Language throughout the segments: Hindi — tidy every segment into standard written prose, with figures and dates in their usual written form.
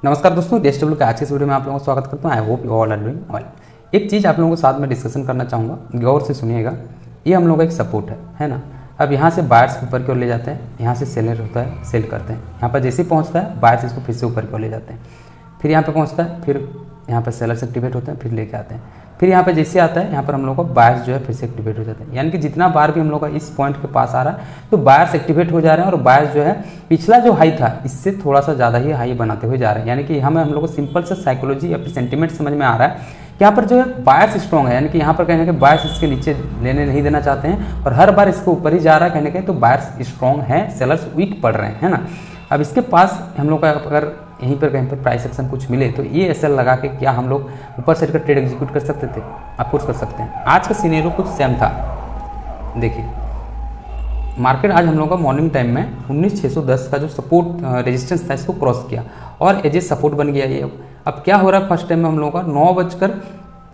नमस्कार दोस्तों, डीएसडब्ल्यू के आज के इस वीडियो में आप लोगों का स्वागत करता हूं। I hope you all are doing well. एक चीज़ आप लोगों के साथ में डिस्कशन करना चाहूँगा, गौर से सुनिएगा। ये हम लोगों का एक सपोर्ट है ना। अब यहाँ से बायर्स ऊपर की ओर ले जाते हैं, यहाँ से सेलर होता है, सेल करते हैं। यहाँ पर जैसे ही पहुँचता है बायर्स इसको फिर से ऊपर की ओर ले जाते हैं, फिर यहाँ पर पहुँचता है, फिर यहाँ पर सेलर्स एक्टिवेट होते हैं, फिर लेके आते हैं। फिर यहाँ पर जैसे आता है यहाँ पर हम लोग का बायर्स जो है फिर से एक्टिवेट हो जाता है। यानी कि जितना बार भी हम लोग का इस पॉइंट के पास आ रहा है तो बायर्स एक्टिवेट हो जा रहे हैं और बायर्स जो है पिछला जो हाई था इससे थोड़ा सा ज़्यादा ही हाई बनाते हुए जा रहे हैं। यानी कि हम लोग को सिंपल सा साइकोलॉजी या फिर सेंटिमेंट समझ में आ रहा है कि यहाँ पर जो है बायर्स स्ट्रॉन्ग है। यानी कि यहाँ पर कहने के बायर्स इसके नीचे लेने नहीं देना चाहते हैं और हर बार इसके ऊपर ही जा रहा है कहने के, तो बायर्स स्ट्रॉन्ग है, सेलर्स वीक पड़ रहे हैं, है ना। अब इसके पास हम लोग का अगर यहीं पर कहीं पर प्राइस एक्शन कुछ मिले तो ये एसएल लगा के क्या हम लोग ऊपर साइड का ट्रेड एग्जीक्यूट कर सकते थे? आप कुछ कर सकते हैं। आज का सिनेरियो कुछ सेम था। देखिए मार्केट आज हम लोग का मॉर्निंग टाइम में 19610 का जो सपोर्ट रेजिस्टेंस था इसको क्रॉस किया और एज ए सपोर्ट बन गया ये। अब क्या हो रहा है, फर्स्ट टाइम में हम लोगों का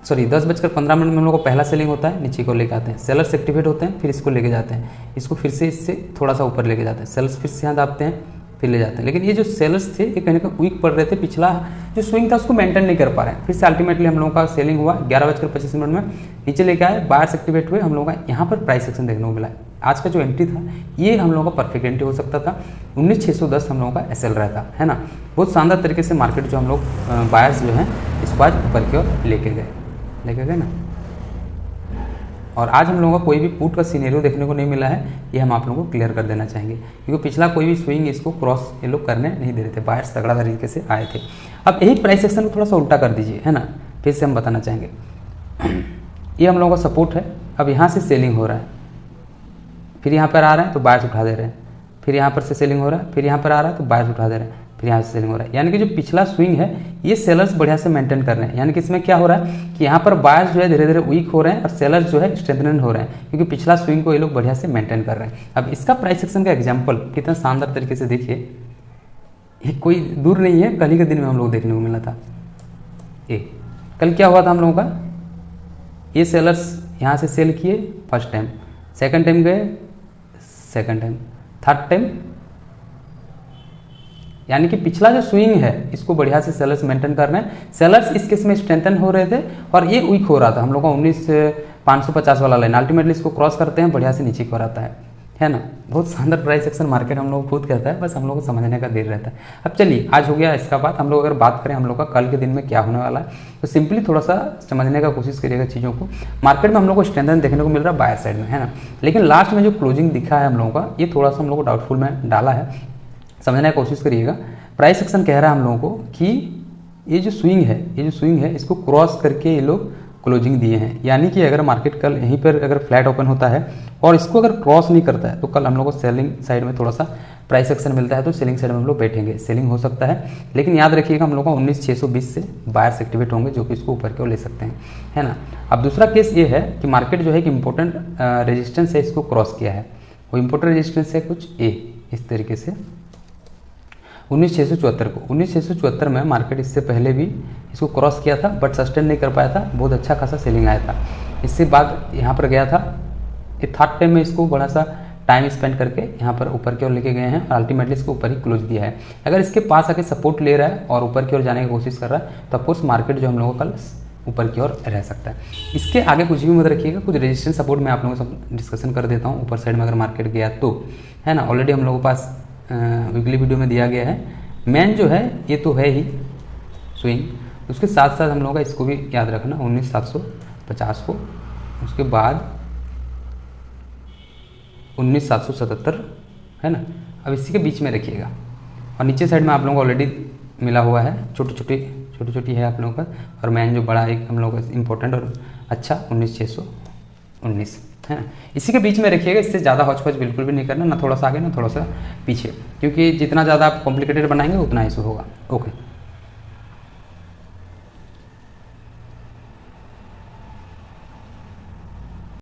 10:15 में हम लोग को पहला सेलिंग होता है, नीचे को लेके आते हैं, सेलर्स एक्टिवेट होते हैं, फिर इसको लेके जाते हैं, इसको फिर से इससे थोड़ा सा ऊपर लेके जाते हैं, सेलर्स फिर से यहाँ दाबते हैं, फिर ले जाते हैं। लेकिन ये जो सेलर्स थे ये कहने का वीक पड़ रहे थे, पिछला जो स्विंग था उसको मेंटेन नहीं कर पा रहे हैं। फिर से अल्टीमेटली हम लोगों का सेलिंग हुआ 11:25 में, नीचे लेके आए, बायर्स एक्टिवेट हुए, हम लोगों का यहाँ पर प्राइस एक्शन देखने को मिला है। आज का जो एंट्री था ये हम लोगों का परफेक्ट एंट्री हो सकता था। 19610 हम लोगों का एसएल रहता है ना। बहुत शानदार तरीके से मार्केट जो हम लोग बायर्स जो है इसको आज ऊपर की ओर लेके गए ना। और आज हम लोगों का कोई भी पुट का सिनेरियो देखने को नहीं मिला है, ये हम आप लोगों को क्लियर कर देना चाहेंगे, क्योंकि पिछला कोई भी स्विंग इसको क्रॉस ये लोग करने नहीं दे रहे थे, बायर्स तगड़ा तरीके से आए थे। अब यही प्राइस एक्शन को थोड़ा सा उल्टा कर दीजिए, है ना। फिर से हम बताना चाहेंगे, ये हम लोगों का सपोर्ट है। अब यहाँ से सेलिंग हो रहा है, फिर यहाँ पर आ रहा है तो बायर्स उठा दे रहे हैं, फिर यहाँ पर से सेलिंग हो रहा है, फिर यहाँ पर आ रहा है तो बायर्स उठा दे रहे हैं, फिर यहाँ से सेलिंग हो रहा है। यानी कि जो पिछला स्विंग है ये सेलर्स बढ़िया से मेंटेन कर रहे हैं। यानी कि इसमें क्या हो रहा है कि यहाँ पर बायर्स जो है धीरे धीरे वीक हो रहे हैं और सेलर्स जो है स्ट्रेंथन हो रहे हैं, क्योंकि पिछला स्विंग को ये लोग बढ़िया से मेंटेन कर रहे हैं। अब इसका प्राइस एक्शन का एग्जाम्पल कितना शानदार तरीके से देखिए, ये कोई दूर नहीं है, कल ही के दिन में हम लोग देखने को मिला था। कल क्या हुआ था हम लोगों का, ये सेलर्स यहाँ से सेल किए फर्स्ट टाइम, सेकेंड टाइम गए, सेकेंड टाइम, थर्ड टाइम। यानी कि पिछला जो स्विंग है इसको बढ़िया से सेलर्स मेंटेन कर रहे हैं। सेलर्स इस केस में स्ट्रेंथन हो रहे थे और ये वीक हो रहा था। हम लोग का 19550 वाला लाइन अल्टीमेटली इसको क्रॉस करते हैं, बढ़िया से नीचे को आता है ना। बहुत शानदार प्राइस एक्शन मार्केट हम लोग खुद कहता है, बस हम लोग को समझने का देर रहता है। अब चलिए आज हो गया इसका बात। हम लोग अगर बात करें हम लोग का कल के दिन में क्या होने वाला है, तो सिंपली थोड़ा सा समझने का कोशिश करिएगा चीज़ों को। मार्केट में हम लोग को स्ट्रेंथन देखने को मिल रहा है बायर साइड में, है ना। लेकिन लास्ट में जो क्लोजिंग दिखा है हम लोगों का, ये थोड़ा सा हम लोग को डाउटफुल में डाला है, समझने की कोशिश करिएगा। प्राइस एक्शन कह रहा है हम लोगों को कि ये जो स्विंग है इसको क्रॉस करके ये लोग क्लोजिंग दिए हैं। यानी कि अगर मार्केट कल यहीं पर अगर फ्लैट ओपन होता है और इसको अगर क्रॉस नहीं करता है तो कल हम लोग को सेलिंग साइड में थोड़ा सा प्राइस एक्शन मिलता है, तो सेलिंग साइड में हम लोग बैठेंगे, सेलिंग हो सकता है। लेकिन याद रखिएगा हम लोग को 19620 से बायर्स एक्टिवेट होंगे जो कि इसको ऊपर की ओर ले सकते हैं, है ना। अब दूसरा केस ये है कि मार्केट जो है कि इंपॉर्टेंट रेजिस्टेंस है इसको क्रॉस किया है। वो इंपॉर्टेंट रेजिस्टेंस है कुछ इस तरीके से 19674 को। 19674 में मार्केट इससे पहले भी इसको क्रॉस किया था बट सस्टेन नहीं कर पाया था, बहुत अच्छा खासा सेलिंग आया था। इससे बाद यहाँ पर गया था, ये थर्ड टाइम में इसको बड़ा सा टाइम स्पेंड करके यहाँ पर ऊपर की ओर लेके गए हैं और अल्टीमेटली इसको ऊपर ही क्लोज दिया है। अगर इसके पास आके सपोर्ट ले रहा है और ऊपर की ओर जाने की कोशिश कर रहा है तो ऑफकोर्स मार्केट जो हम लोगों को कल ऊपर की ओर रह सकता है। इसके आगे कुछ भी मत रखिएगा, कुछ रेजिस्टेंस सपोर्ट मैं आप लोगों से डिस्कशन कर देता हूँ। ऊपर साइड में अगर मार्केट गया तो, है ना, ऑलरेडी हम लोगों के पास वीकली वीडियो में दिया गया है। मेन जो है ये तो है ही स्विंग, उसके साथ साथ हम लोगों का इसको भी याद रखना 19750 को, उसके बाद 19777, है ना। अब इसी के बीच में रखिएगा और नीचे साइड में आप लोगों को ऑलरेडी मिला हुआ है, छोटी छोटी है आप लोगों का। और मेन जो बड़ा एक हम लोगों का इंपॉर्टेंट और अच्छा 19619, है ना। इसी के बीच में रखिएगा, इससे ज़्यादा हौच-पौच बिल्कुल भी नहीं करना, ना थोड़ा सा आगे ना थोड़ा सा पीछे, क्योंकि जितना ज़्यादा आप कॉम्प्लिकेटेड बनाएंगे उतना इशू होगा। ओके।